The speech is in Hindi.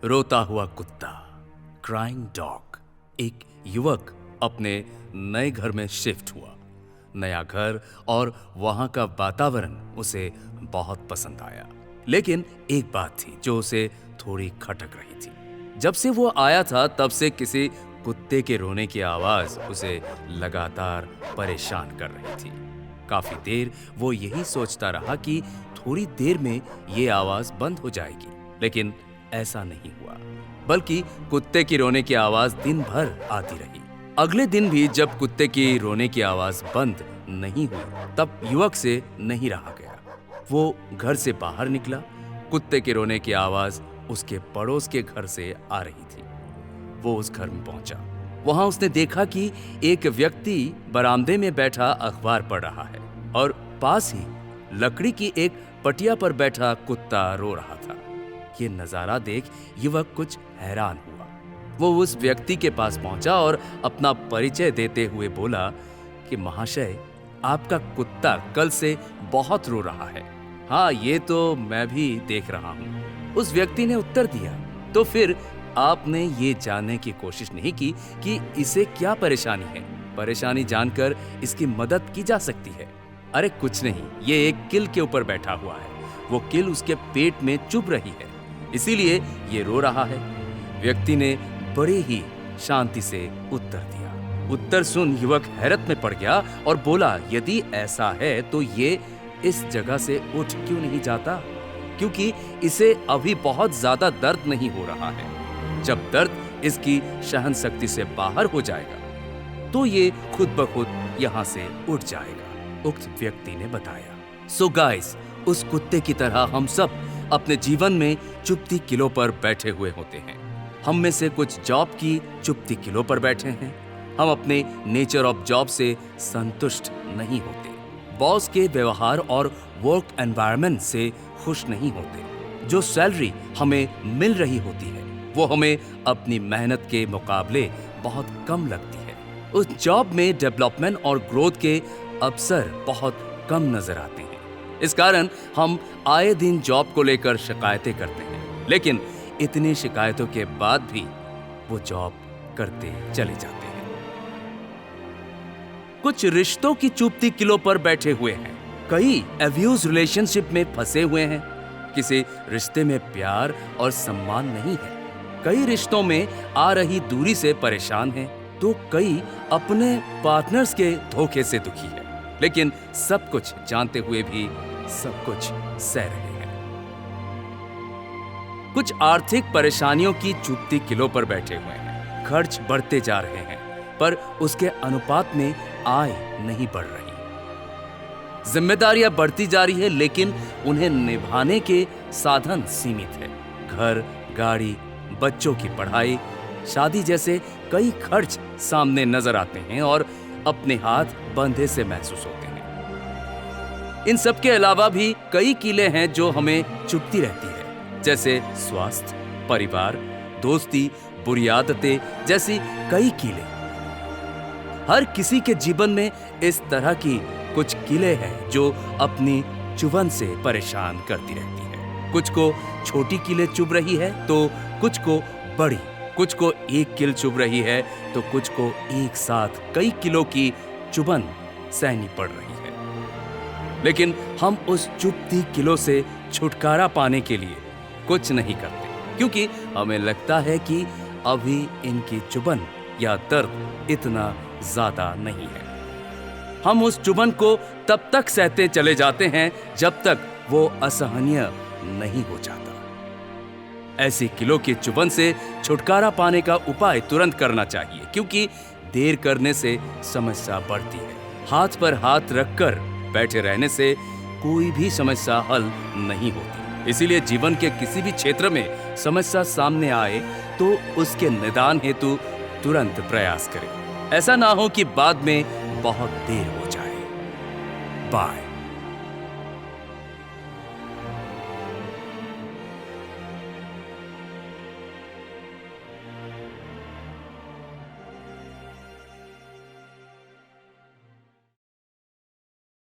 रोता हुआ कुत्ता, क्राइंग डॉग। एक युवक अपने नए घर में शिफ्ट हुआ। नया घर और वहां का वातावरण उसे बहुत पसंद आया, लेकिन एक बात थी जो उसे थोड़ी खटक रही थी। जब से वो आया था तब से किसी कुत्ते के रोने की आवाज उसे लगातार परेशान कर रही थी। काफी देर वो यही सोचता रहा कि थोड़ी देर में ये आवाज बंद हो जाएगी, लेकिन ऐसा नहीं हुआ, बल्कि कुत्ते की रोने की आवाज दिन भर आती रही। अगले दिन भी जब कुत्ते की रोने की आवाज बंद नहीं हुई, तब युवक से नहीं रहा गया। वो घर से बाहर निकला। कुत्ते के रोने की आवाज उसके पड़ोस के घर से आ रही थी। वो उस घर में पहुंचा। वहां उसने देखा कि एक व्यक्ति बरामदे में बैठा अखबार पढ़ रहा है और पास ही लकड़ी की एक पटिया पर बैठा कुत्ता रो रहा था। ये नजारा देख युवक कुछ हैरान हुआ। वो उस व्यक्ति के पास पहुंचा और अपना परिचय देते हुए बोला कि महाशय, आपका कुत्ता कल से बहुत रो रहा है। हाँ, ये तो मैं भी देख रहा हूँ, उस व्यक्ति ने उत्तर दिया। तो फिर आपने ये जानने की कोशिश नहीं की कि इसे क्या परेशानी है? परेशानी जानकर इसकी मदद की जा सकती है। अरे कुछ नहीं, ये एक किल के ऊपर बैठा हुआ है। वो किल उसके पेट में चुभ रही है, इसीलिए ये रो रहा है। व्यक्ति ने बड़े ही शांति से उत्तर दिया। उत्तर सुन युवक हैरत में पड़ गया और बोला, यदि ऐसा है तो ये इस जगह से उठ क्यों नहीं जाता? क्योंकि इसे अभी बहुत ज्यादा दर्द नहीं हो रहा है। जब दर्द इसकी सहन शक्ति से बाहर हो जाएगा तो ये खुद ब खुद यहाँ से उठ जाएगा, उक्त व्यक्ति ने बताया। सो गाइस, उस कुत्ते की तरह हम सब अपने जीवन में चुभती किलों पर बैठे हुए होते हैं। हम में से कुछ जॉब की चुभती किलों पर बैठे हैं। हम अपने नेचर ऑफ जॉब से संतुष्ट नहीं होते, बॉस के व्यवहार और वर्क एनवायरनमेंट से खुश नहीं होते। जो सैलरी हमें मिल रही होती है वो हमें अपनी मेहनत के मुकाबले बहुत कम लगती है। उस जॉब में डेवलपमेंट और ग्रोथ के अवसर बहुत कम नजर आते हैं। इस कारण हम आए दिन जॉब को लेकर शिकायतें करते हैं, लेकिन इतनी शिकायतों के बाद भी वो जॉब करते चले जाते हैं। कुछ रिश्तों की चुभती किलों पर बैठे हुए हैं। कई अब्यूज रिलेशनशिप में फंसे हुए हैं। किसी रिश्ते में प्यार और सम्मान नहीं है। कई रिश्तों में आ रही दूरी से परेशान हैं, तो कई अपने पार्टनर्स के धोखे से दुखी है, लेकिन सब कुछ जानते हुए भी सब कुछ सह रहे हैं। कुछ आर्थिक परेशानियों की चुभती किलों पर बैठे हुए हैं। खर्च बढ़ते जा रहे हैं, पर उसके अनुपात में आय नहीं बढ़ रही। जिम्मेदारियां बढ़ती जा रही है, लेकिन उन्हें निभाने के साधन सीमित है। घर, गाड़ी, बच्चों की पढ़ाई, शादी जैसे कई खर्च सामने नजर आते हैं और अपने हाथ बंधे से महसूस होते हैं। इन सब के अलावा भी कई कीलें हैं जो हमें चुभती रहती है, जैसे स्वास्थ्य, परिवार, दोस्ती, बुरी आदतें जैसी कई कीलें। हर किसी के जीवन में इस तरह की कुछ कीलें हैं जो अपनी चुभन से परेशान करती रहती है। कुछ को छोटी कीलें चुभ रही है तो कुछ को बड़ी, कुछ को एक कील चुभ रही है तो कुछ को एक साथ कई किलो की चुभन सहनी पड़ रही है। लेकिन हम उस चुभती किलों से छुटकारा पाने के लिए कुछ नहीं करते, क्योंकि हमें लगता है कि अभी इनकी चुभन या दर्द इतना ज्यादा नहीं है। हम उस चुभन को तब तक सहते चले जाते हैं जब तक वो असहनीय नहीं हो जाता। ऐसी किलो की चुभन से छुटकारा पाने का उपाय तुरंत करना चाहिए, क्योंकि देर करने से समस्या बढ़ती है। हाथ पर हाथ रखकर बैठे रहने से कोई भी समस्या हल नहीं होती। इसीलिए जीवन के किसी भी क्षेत्र में समस्या सामने आए तो उसके निदान हेतु तुरंत प्रयास करें। ऐसा ना हो कि बाद में बहुत देर हो जाए। बाय।